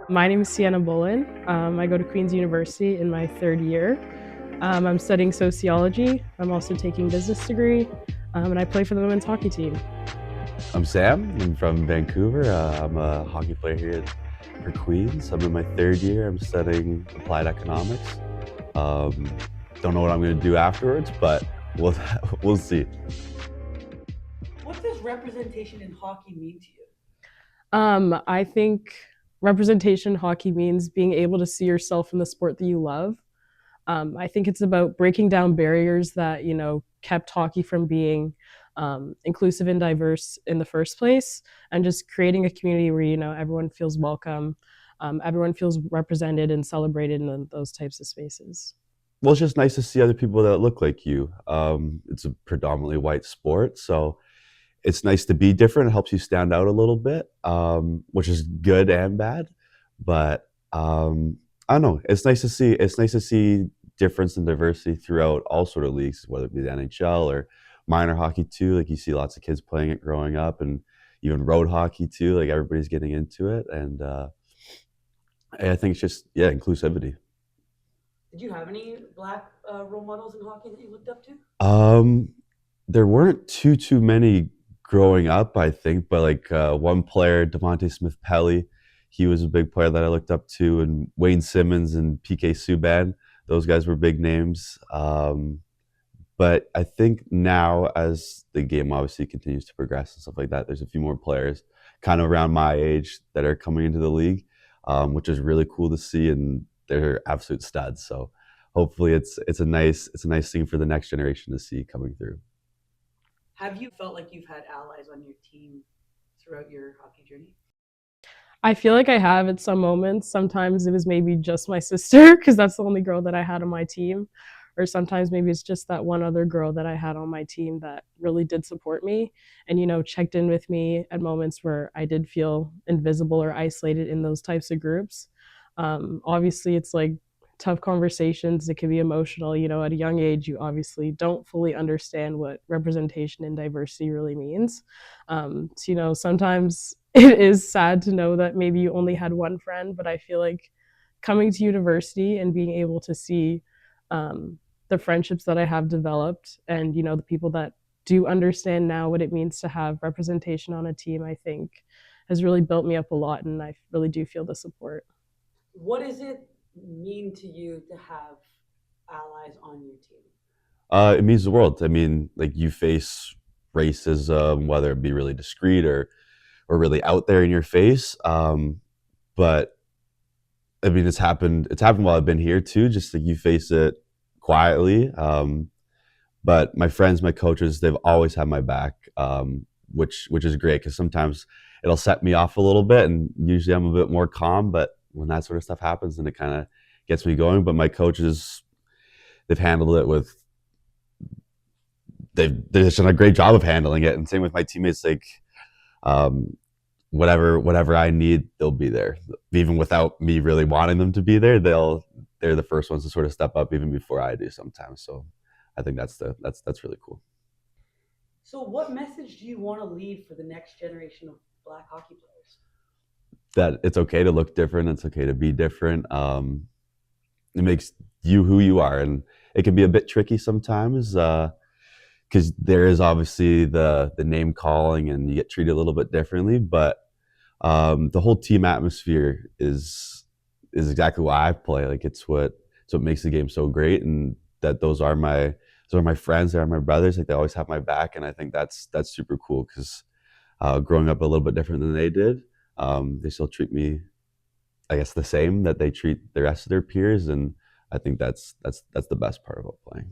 My name is Sienna. I go to Queen's University in my third year. I'm studying sociology. I'm also taking business degree, and I play for the women's hockey team. I'm Sam. I'm from Vancouver. I'm a hockey player here for Queens. I'm in my third year. I'm studying applied economics. Um, don't know what I'm going to do afterwards, but we'll we'll see. What does representation in hockey mean to you? I think representation in hockey means being able to see yourself in the sport that you love. I think it's about breaking down barriers that kept hockey from being inclusive and diverse in the first place, and just creating a community where everyone feels welcome, everyone feels represented and celebrated in those types of spaces. Well, it's just nice to see other people that look like you. It's a predominantly white sport, so it's nice to be different. It helps you stand out a little bit, which is good and bad. But I don't know. It's nice to see. It's nice to see difference and diversity throughout all sort of leagues, whether it be the NHL or minor hockey too. Like you see lots of kids playing it growing up, and even road hockey too. Like everybody's getting into it, and I think it's just inclusivity. Did you have any black role models in hockey that you looked up to? Um, there weren't too many growing up, I think, but like one player, Devontae Smith Pelly, he was a big player that I looked up to, and Wayne Simmons and PK Subban, those guys were big names. But I think now, as the game obviously continues to progress and stuff like that, there's a few more players kind of around my age that are coming into the league, which is really cool to see, and they're absolute studs. So hopefully, it's a nice thing for the next generation to see coming through. Have you felt like you've had allies on your team throughout your hockey journey? I feel like I have at some moments. Sometimes it was maybe just my sister because that's the only girl that I had on my team. Or sometimes maybe it's just that one other girl that I had on my team that really did support me and, checked in with me at moments where I did feel invisible or isolated in those types of groups. Obviously, it's like tough conversations. It can be emotional. At a young age, you obviously don't fully understand what representation and diversity really means. So, sometimes it is sad to know that maybe you only had one friend, but I feel like coming to university and being able to see the friendships that I have developed and, the people that do understand now what it means to have representation on a team, I think has really built me up a lot. And I really do feel the support. What does it mean to you to have allies on your team? It means the world. I mean, like you face racism, whether it be really discreet or really out there in your face. But I mean, it's happened. It's happened while I've been here too. Just like you face it quietly. But my friends, my coaches, they've always had my back, which is great because sometimes it'll set me off a little bit, and usually I'm a bit more calm. But when that sort of stuff happens, then it kind of gets me going. But my coaches, they've handled it with they've done a great job of handling it, and same with my teammates. Like um, whatever I need, they'll be there, even without me really wanting them to be there. They're the first ones to sort of step up even before I do sometimes. So I think that's really cool. So, what message do you want to leave for the next generation of black hockey players? That it's okay to look different. It's okay to be different. It makes you who you are, and it can be a bit tricky sometimes. Because there is obviously the name calling and you get treated a little bit differently, but the whole team atmosphere is exactly why I play. Like it's what makes the game so great, and that those are my friends, they are my brothers. Like they always have my back, and I think that's super cool because growing up a little bit different than they did, they still treat me, I guess, the same that they treat the rest of their peers, and I think that's the best part about playing.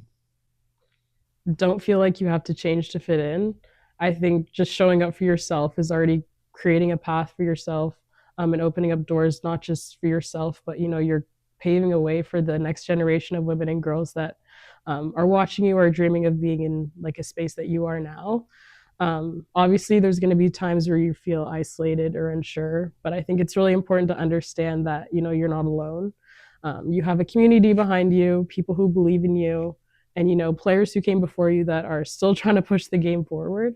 Don't feel like you have to change to fit in. I think just showing up for yourself is already creating a path for yourself, and opening up doors, not just for yourself, but you're paving a way for the next generation of women and girls that are watching you or dreaming of being in like a space that you are now. Obviously, there's going to be times where you feel isolated or unsure, but I think it's really important to understand that you're not alone. You have a community behind you, people who believe in you, and players who came before you that are still trying to push the game forward.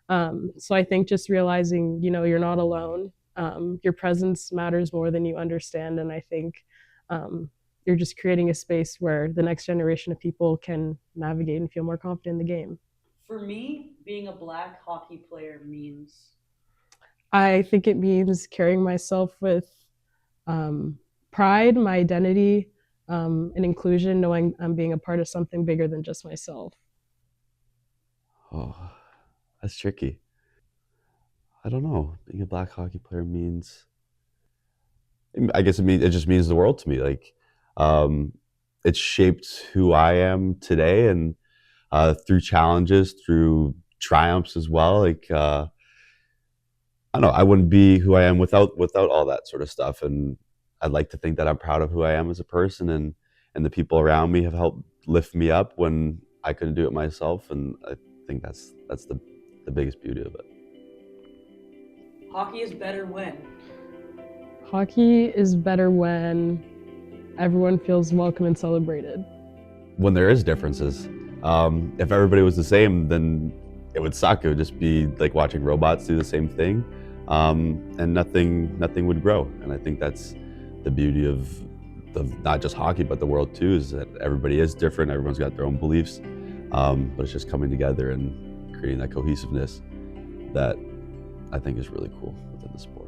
So I think just realizing you're not alone, your presence matters more than you understand. And I think you're just creating a space where the next generation of people can navigate and feel more confident in the game. For me, being a black hockey player means I think it means carrying myself with um, pride, my identity, and inclusion, knowing I'm being a part of something bigger than just myself. Oh, that's tricky. I don't know. Being a black hockey player means, I guess it just means the world to me. Like, um, it's shaped who I am today, and through challenges, through triumphs as well. Like, I don't know. I wouldn't be who I am without all that sort of stuff. And I'd like to think that I'm proud of who I am as a person, and the people around me have helped lift me up when I couldn't do it myself. And I think that's the biggest beauty of it. hockey is better when. Hockey is better when everyone feels welcome and celebrated. When there is differences, if everybody was the same, then it would suck. It would just be like watching robots do the same thing, and nothing would grow. And I think that's the beauty of not just hockey, but the world too, is that everybody is different. Everyone's got their own beliefs, but it's just coming together and creating that cohesiveness that I think is really cool within the sport.